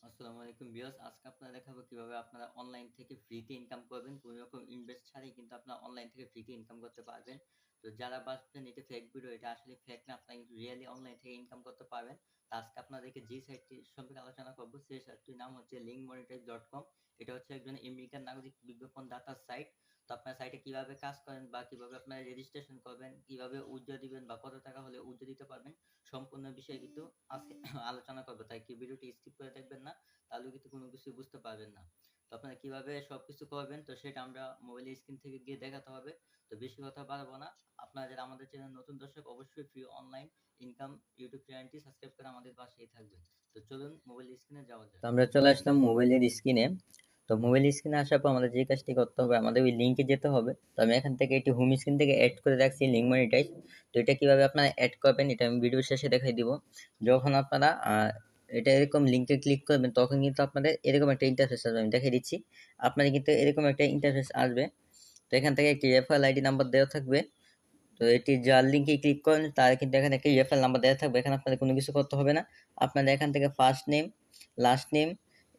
আসসালামু আলাইকুম ভিউয়ার্স, আজকে আপনারা দেখাবো কিভাবে আপনারা অনলাইন থেকে ফ্রিতে ইনকাম করবেন। কোনো রকম ইনভেস্ট ছাড়াই কিন্তু আপনারা অনলাইন থেকে ফ্রিতে ইনকাম করতে পারবেন। তো যারা ভাবছেন এটা ফেক ভিডিও, এটা আসলে ফেক না, আপনারা কিন্তু রিয়েলি অনলাইন থেকে ইনকাম করতে পারবেন। তো আজকে আপনাদেরকে যে সাইটটি সম্পর্কে আলোচনা করবো সেই সাইটটির নাম হচ্ছে linkmonetize.com। এটা হচ্ছে একজন আমেরিকান নাগরিক বিজ্ঞাপন দাতার সাইট। তো আপনার সাইটে কিভাবে কাজ করেন বা কিভাবে আপনারা রেজিস্ট্রেশন করবেন, কিভাবে উইথড্র দিবেন বা কত টাকা হলে উইথড্র দিতে পারবেন, সম্পূর্ণ বিষয়ে কিন্তু আজকে আলোচনা করবো। তাই কি ভিডিওটি স্কিপ করে দেখবেন না, তাহলে কিন্তু কোনো কিছু বুঝতে পারবেন না। তো আপনারা কিভাবে সবকিছু করবেন, তো সেটা আমরা মোবাইলের স্ক্রিন থেকে গিয়ে দেখাতে হবে। তো বেশি কথা বাড়াবো না। আপনারা যারা আমাদের চ্যানেল নতুন দর্শক, অবশ্যই ফ্রি অনলাইন ইনকাম ইউটিউব চ্যানেলটি সাবস্ক্রাইব করে আমাদের পাশেই থাকবেন। তো চলুন মোবাইল স্ক্রিনে যাওয়া যাক। তো আমরা চলে আসলাম মোবাইলের স্ক্রিনে। তো মোবাইল স্ক্রিনে আসার পর আমাদের যে কাজটি করতে হবে, আমাদের ওই লিঙ্কে যেতে হবে। তো আমি এখান থেকে একটি হোম স্ক্রিন থেকে অ্যাড করে রাখছি লিঙ্ক মনিটাইজ। তো এটা কিভাবে আপনারা অ্যাড করবেন এটা আমি ভিডিও শেষে দেখাই দিব। যখন আপনারা এটা এরকম লিঙ্কে ক্লিক করবেন তখন কিন্তু আপনাদের এরকম একটা ইন্টারফেস আসবে, আমি দেখিয়ে দিচ্ছি। আপনাদের কিন্তু এরকম একটা ইন্টারফেস আসবে। তো এখান থেকে একটি রেফারেল আইডি নাম্বার দেওয়া থাকবে। তো এটি যার লিঙ্কে ক্লিক করেন তার কিন্তু এখানে একটি রেফারেল নাম্বার দেওয়া থাকবে। এখানে আপনাদের কোনো কিছু করতে হবে না। আপনাদের এখান থেকে ফার্স্ট নেম, লাস্ট নেম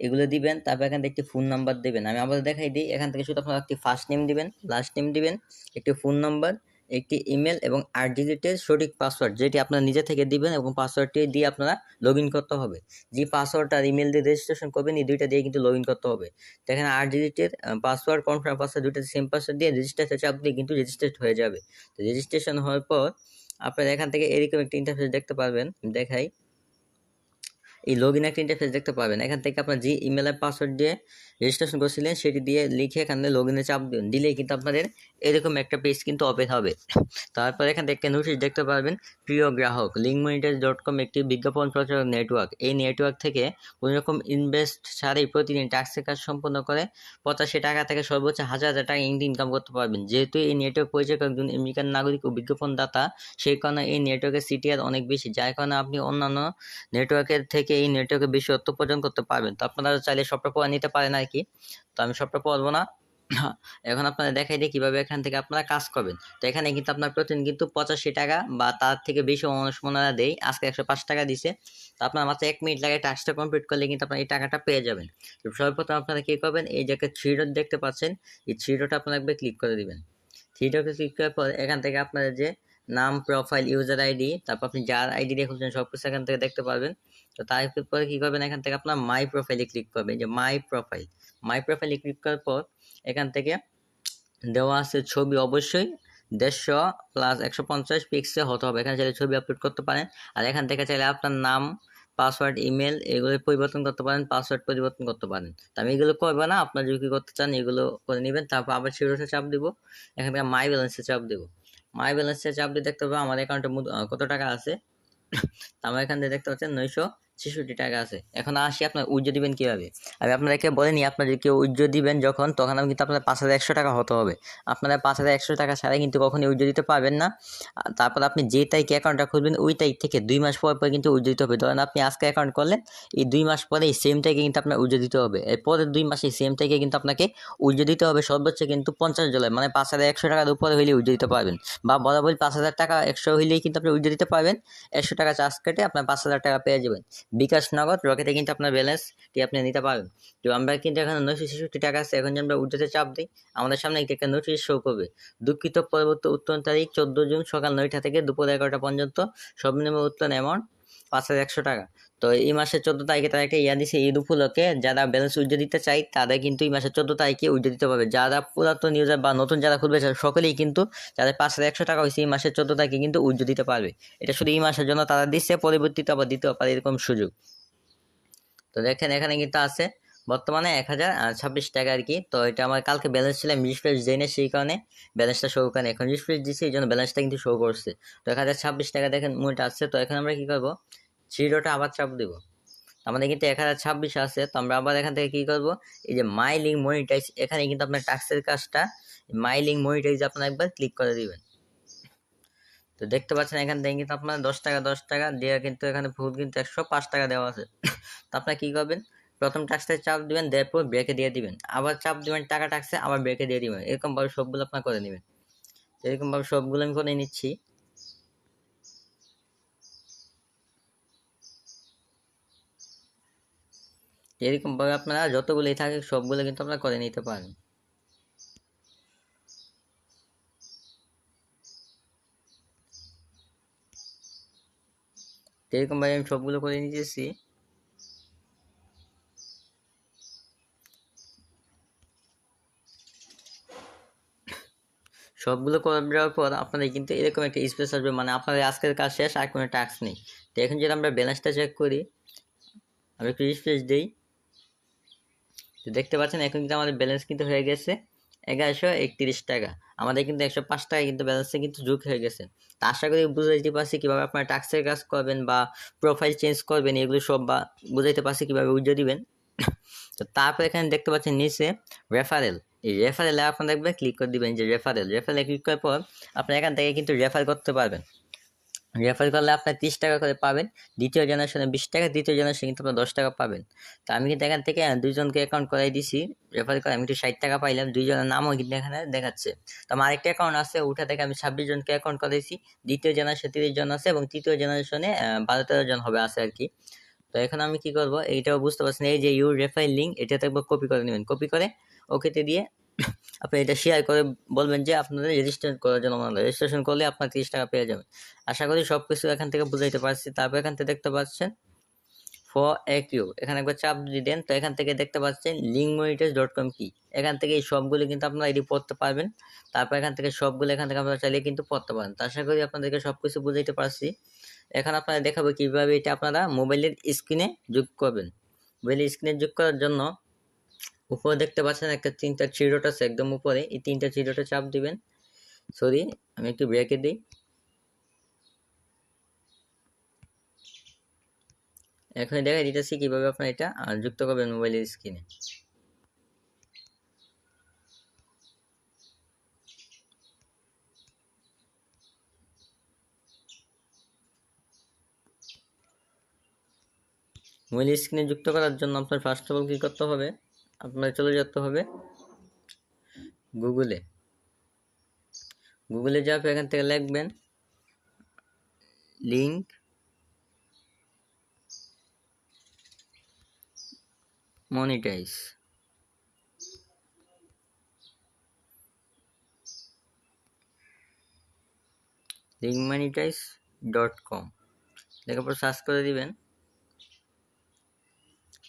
এগুলো দিবেন। তারপর এখান থেকে একটি ফোন নাম্বার দিবেন। আমি আবার দেখাই দিই, এখান থেকে শুধু আপনারা একটি ফার্স্ট নেম দিবেন, লাস্ট নেম দিবেন, একটি ফোন নাম্বার, একটি ইমেল এবং 8 ডিজিটের সঠিক পাসওয়ার্ড যেটি আপনারা নিজে থেকে দিবেন, এবং পাসওয়ার্ডটি দিয়ে আপনারা লগ ইন করতে হবে। যে পাসওয়ার্ড আর ইমেল দিয়ে রেজিস্ট্রেশন করবেন এই দুইটা দিয়ে কিন্তু লগ ইন করতে হবে। তো এখানে 8 ডিজিটের পাসওয়ার্ড, কনফার্ম পাসওয়ার্ড দুইটা সেম পাসওয়ার্ড দিয়ে রেজিস্ট্রেশন চাপ দিয়ে কিন্তু রেজিস্ট্রেট হয়ে যাবে। তো রেজিস্ট্রেশন হওয়ার পর আপনারা এখান থেকে এরকম একটা ইন্টারফেস দেখতে পারবেন, দেখাই। এই লগইন একটা ইন্টারফেস দেখতে পাবেন। এখান থেকে আপনার যে ইমেলের পাসওয়ার্ড দিয়ে রেজিস্ট্রেশন করছিলেন সেটি দিয়ে লিখে এখানে লগইনে চাপ দিন, দিলেই কিন্তু আপনাদের এরকম একটা পেজ কিন্তু ওপেন হবে। তারপর এখান থেকে নোটিশ দেখতে পারবেন, প্রিয় গ্রাহক, linkmonetize.com একটি বিজ্ঞাপন প্রচারক নেটওয়ার্ক। এই নেটওয়ার্ক থেকে কোনো রকম ইনভেস্ট ছাড়াই প্রতিদিন টাস্কের কাজ সম্পন্ন করে 85 টাকা থেকে সর্বোচ্চ 1000 টাকা ইনকাম করতে পারবেন। যেহেতু এই নেটওয়ার্ক পরিচালক একজন আমেরিকান নাগরিক ও বিজ্ঞাপন দাতা, সেই কারণে এই নেটওয়ার্কের সিটিআর অনেক বেশি, যার কারণে আপনি অন্যান্য নেটওয়ার্কের থেকে এই নেটওয়ার্কে বেশি অর্থ উপার্জন করতে পারবেন। তো আপনারা চাইলে সবটা পড়া নিতে পারেন আর কি। তো আমি সবটা পড়বো না। এখন আপনারা দেখাই দিই কিভাবে এখান থেকে আপনারা কাজ করবেন। তো এখানে কিন্তু আপনার প্রতিদিন কিন্তু 85 টাকা বা তার থেকে বেশি মানুষ মনে দেয়, আজকে 105 টাকা দিছে। তো আপনার মাত্র 1 মিনিট লাগে টাস্কটা কমপ্লিট করলে কিন্তু আপনার এই টাকাটা পেয়ে যাবেন। তো সর্বপ্রথম আপনারা কি করবেন, এই যে একটা থ্রি ডট দেখতে পাচ্ছেন, এই থ্রি ডট আপনারা একবার ক্লিক করে দিবেন। থ্রি ডটে ক্লিক করার পর এখান থেকে আপনাদের যে নাম, প্রোফাইল, ইউজার আইডি, তারপর আপনি যার আইডি দিয়ে খুলছেন সব কিছু এখান থেকে দেখতে পারবেন। তো তারপরে কি করবেন, এখান থেকে আপনার মাই প্রোফাইলে ক্লিক করবেন, যে মাই প্রোফাইলে ক্লিক করার পর এখান থেকে দেওয়া আছে ছবি, অবশ্যই 150 প্লাস 150 পিক্সেল হতে হবে। এখানে চাইলে ছবি আপলোড করতে পারেন। আর এখান থেকে চাইলে আপনার নাম, পাসওয়ার্ড, ইমেল এগুলো পরিবর্তন করতে পারেন, পাসওয়ার্ড পরিবর্তন করতে পারেন। তো আমি এগুলো করবো না, আপনার যদি কি করতে চান এগুলো করে নেবেন। তারপর আবার শিরোটা চাপ দিব, এখান থেকে মাই ব্যালেন্সে চাপ দিব। মাই ব্যালেন্সে চাপ দিয়ে দেখতে পাবো আমার অ্যাকাউন্টে কত টাকা আছে। আমার এখান থেকে দেখতে পাচ্ছেন 966 টাকা আছে। এখন আসি আপনার উজ্জ্ব দিবেন কিভাবে। আমি আপনাদেরকে বলিনি, আপনার যদি কেউ উজ্জ্ব দিবেন যখন, তখন কিন্তু আপনার 5100 টাকা হতে হবে। আপনারা 5100 টাকা ছাড়া কিন্তু কখনই উজ্জ্ব দিতে পারবেন না। তারপর আপনি যে তারিখে অ্যাকাউন্টটা খুলবেন ওই তারিখ থেকে 2 মাস পর পর কিন্তু উজ্জ্ব দিতে হবে। ধরেন আপনি আজকে অ্যাকাউন্ট করলেন, এই 2 মাস পরে এই সেম তারিখে কিন্তু আপনার উজ্জ্ব দিতে হবে। এর পরের 2 মাসে সেম তারিখে কিন্তু আপনাকে উজ্জ্ব দিতে হবে। সর্বোচ্চ কিন্তু $50, মানে 5100 টাকার উপরে হইলে উজ্জ্ব দিতে পারবেন। বা বরাবর 5000 টাকা 100 হইলেই কিন্তু আপনি উজ্জ্ব দিতে পারবেন। 100 টাকা চার্জ কেটে আপনার 5000 টাকা পেয়ে যাবেন। বিকাশ, নগদ, রকেটে কিন্তু আপনার ব্যালেন্সটি আপনি নিতে পারবেন। তো আমরা কিন্তু এখানে 966 টাকা আছে। এখন যদি আমরা উজ্জ্বতে চাপ দিই, আমাদের সামনে একটা নোটিশ শো করবে, দুঃখিত, পরবর্তী উত্তোলন তারিখ 14 জুন সকাল 9টা থেকে দুপুর 11টা পর্যন্ত, সর্বনিম্ন উত্তোলন অ্যামাউন্ট 5100 টাকা। তো এই মাসের 14 তারিখে তারা একটা দিছে, ঈদ উপলক্ষে যারা ব্যালেন্স উজ্জ্ব দিতে চাই তাদের কিন্তু এই মাসের 14 তারিখে উজ্জ্ব দিতে পারবে। যারা পুরাতন ইউজার বা নতুন যারা খুলবে সকলেই কিন্তু যাদের 5100 টাকা হয়েছে এই মাসের 14 তারিখে কিন্তু উজ্জ্ব দিতে পারবে। এটা শুধু এই মাসের জন্য তারা দিচ্ছে, পরবর্তীতে আবার দিতেও পারে এরকম সুযোগ। তো দেখেন এখানে কিন্তু আছে বর্তমানে 1026 টাকা আর কি। তো এটা আমার কালকে ব্যালেন্স ছিল, আমি রিফ্রেশ দিই না, সেই কারণে ব্যালেন্সটা শো করে, এখন রিফ্রেশ দিচ্ছি এই জন্য ব্যালেন্সটা কিন্তু শো করছে। তো 1026 টাকা দেখেন মূলটা আসছে। তো এখন আমরা কি করবো, জিরোটা আবার চাপ দেবো। আমাদের কিন্তু 1026 আছে। তো আমরা আবার এখান থেকে কি করবো, এই যে মাই লিঙ্ক মনিটাইজ, এখানে কিন্তু আপনার টাস্কের কাজটা মাই লিঙ্ক মনিটাইজ আপনার একবার ক্লিক করে দিবেন। তো দেখতে পাচ্ছেন এখান থেকে কিন্তু আপনার 10 টাকা দিয়ে কিন্তু এখানে ভুল কিন্তু 105 টাকা দেওয়া আছে। তো আপনার কি করবেন, প্রথম টাস্কে চাপ দিবেন, দেওয়ার পর ব্রেকে দিয়ে দিবেন, আবার চাপ দিবেন টাকা টাক্সে, আবার ব্রেকে দিয়ে দিবেন। এরকম ভাবে সবগুলো আপনার করে নেবেন। এরকম ভাবে সবগুলো আমি করে নিচ্ছি। এরকম ভাবে আপনারা যতগুলোই থাকে সবগুলো কিন্তু আপনারা করে নিতে পারেন। এরকম ভাবে আমি সবগুলো করে নিতেছি। সবগুলো করার পর আপনাদের কিন্তু এরকম একটা স্পেস আসবে, মানে আপনাদের আজকের কাজ শেষ, আর কোনো টাস্ক নেই। তো এখন যদি আমরা ব্যালেন্সটা চেক করি, আমি একটু রিফ্রেশ দিই, তো দেখতে পাচ্ছেন এখন কিন্তু আমাদের ব্যালেন্স কিন্তু হয়ে গেছে 1131 টাকা। আমাদের কিন্তু 105 টাকা কিন্তু ব্যালেন্সে কিন্তু যোগ হয়ে গেছে। তো আশা করি বুঝাইতে পারছি কিভাবে আপনারা টাস্কের কাজ করবেন বা প্রোফাইল চেঞ্জ করবেন, এগুলো সব বা বুঝাইতে পারছি কিভাবে উইথড্র দিবেন। তো তারপর এখানে দেখতে পাচ্ছেন নিচে রেফারেল, এই রেফারেলে আপনারা দেখবেন ক্লিক করে দিবেন, যে রেফারেলে ক্লিক করার পর আপনারা এখান থেকে কিন্তু রেফার করতে পারবেন। রেফার করলে আপনার 30 টাকা করে পাবেন, দ্বিতীয় জেনারেশনে 20 টাকা, তৃতীয় জেনারেশনে কিন্তু আপনার 10 টাকা পাবেন। তো আমি কিন্তু এখান থেকে দুইজনকে অ্যাকাউন্ট করাই দিছি, রেফার করে আমি কিন্তু 60 টাকা পাইলাম, দুইজনের নামও কিন্তু এখানে দেখাচ্ছে। তো আমার আরেকটা অ্যাকাউন্ট আছে, ওটা থেকে আমি 26 জনকে অ্যাকাউন্ট করাইছি, দ্বিতীয় জেনারেশনে 30 জন আছে এবং তৃতীয় জেনারেশনে 12-13 জন হবে আছে আর কি। তো এখন আমি কি করব, এইটাও বুঝতে পারছেন, এই যে ইউর রেফারেল লিঙ্ক, এটাতে একবার কপি করে নেবেন, কপি করে ওকেতে দিয়ে আপনি এটা শেয়ার করে বলবেন যে আপনাদের রেজিস্ট্রেশন করার জন্য, রেজিস্ট্রেশন করলে আপনার 30 টাকা পেয়ে যাবেন। আশা করি সব কিছু এখান থেকে বুঝাইতে পারছি। তারপর এখান থেকে দেখতে পাচ্ছেন ফর কিউ, এখানে একবার চাপ দিয়ে দেন, তো এখান থেকে দেখতে পাচ্ছেন linkmonetize.com কি, এখান থেকে এই সবগুলো কিন্তু আপনারা এটি পড়তে পারবেন। তারপর এখান থেকে সবগুলো এখান থেকে আপনারা চাইলে কিন্তু পড়তে পারেন। তো আশা করি আপনাদেরকে সবকিছু বুঝাইতে পারছি। এখন আপনারা দেখাবো কিভাবে এটা আপনারা মোবাইলের স্ক্রিনে যোগ করবেন। মোবাইলের স্ক্রিনে যোগ করার জন্য উপরে দেখতে পাচ্ছেন একটা 3টা থ্রি ডট আছে একদম উপরে, এই 3টা থ্রি ডটে চাপ দিবেন। সরি, আমি একটু ব্রেকে দিই। এখন দেখা দিতেছি কিভাবে আপনার এটা যুক্ত করবেন মোবাইলের স্ক্রিনে। মোবাইল স্ক্রিনে যুক্ত করার জন্য আপনার ফার্স্ট অফ অল কি করতে হবে, আপনার চলে যেতে হবে গুগলে। গুগলে যাওয়ার পর এখান থেকে লিখবেন লিঙ্ক মনিটাইজ, linkmonetize.com লেখার পর সার্চ করে দিবেন।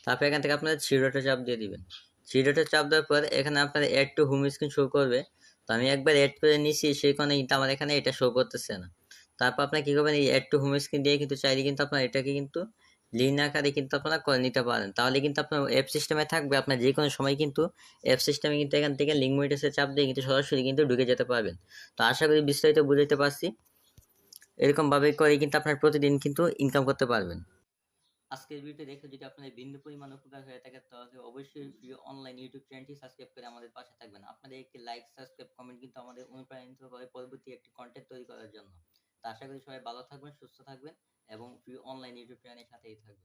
তারপর এখান থেকে আপনাদের থ্রি ডটে চাপ দিয়ে দিবেন। থ্রি ডটে চাপ দেওয়ার পর এখানে আপনাদের add to home screen show করবে। তো আমি একবার অ্যাড করে নিছি, সেই কারণে কিন্তু আমার এখানে এটা শো করতেছে না। তারপর আপনার কি করবেন, এই অ্যাড টু হোম স্ক্রিন দিয়ে কিন্তু চাইলে কিন্তু আপনার এটাকে কিন্তু লিঙ্ক আকারে কিন্তু আপনারা করে নিতে পারেন। তাহলে কিন্তু আপনার অ্যাপ সিস্টেমে থাকবে, আপনার যে কোনো সময় কিন্তু অ্যাপ সিস্টেমে কিন্তু এখান থেকে লিঙ্ক মনিটাইজে চাপ দিয়ে কিন্তু সরাসরি কিন্তু ঢুকে যেতে পারবেন। তো আশা করি বিস্তারিত বুঝাইতে পারছি। এরকম ভাবে করে কিন্তু আপনার প্রতিদিন কিন্তু ইনকাম করতে পারবেন। আজকের ভিডিওটি দেখে যদি আপনাদের বিন্দু পরিমাণ উপকার হয়ে থাকে, তাহলে অবশ্যই প্রিয় অনলাইন ইউটিউব চ্যানেলটি সাবস্ক্রাইব করে আমাদের পাশে থাকবেন। আপনাদের একটি লাইক, সাবস্ক্রাইব, কমেন্ট কিন্তু আমাদের অনুপ্রাণিত করে পরবর্তী একটি কন্টেন্ট তৈরি করার জন্য। তো আশা করি সবাই ভালো থাকবেন, সুস্থ থাকবেন এবং প্রিয় অনলাইন ইউটিউব চ্যানেলের সাথেই থাকবেন।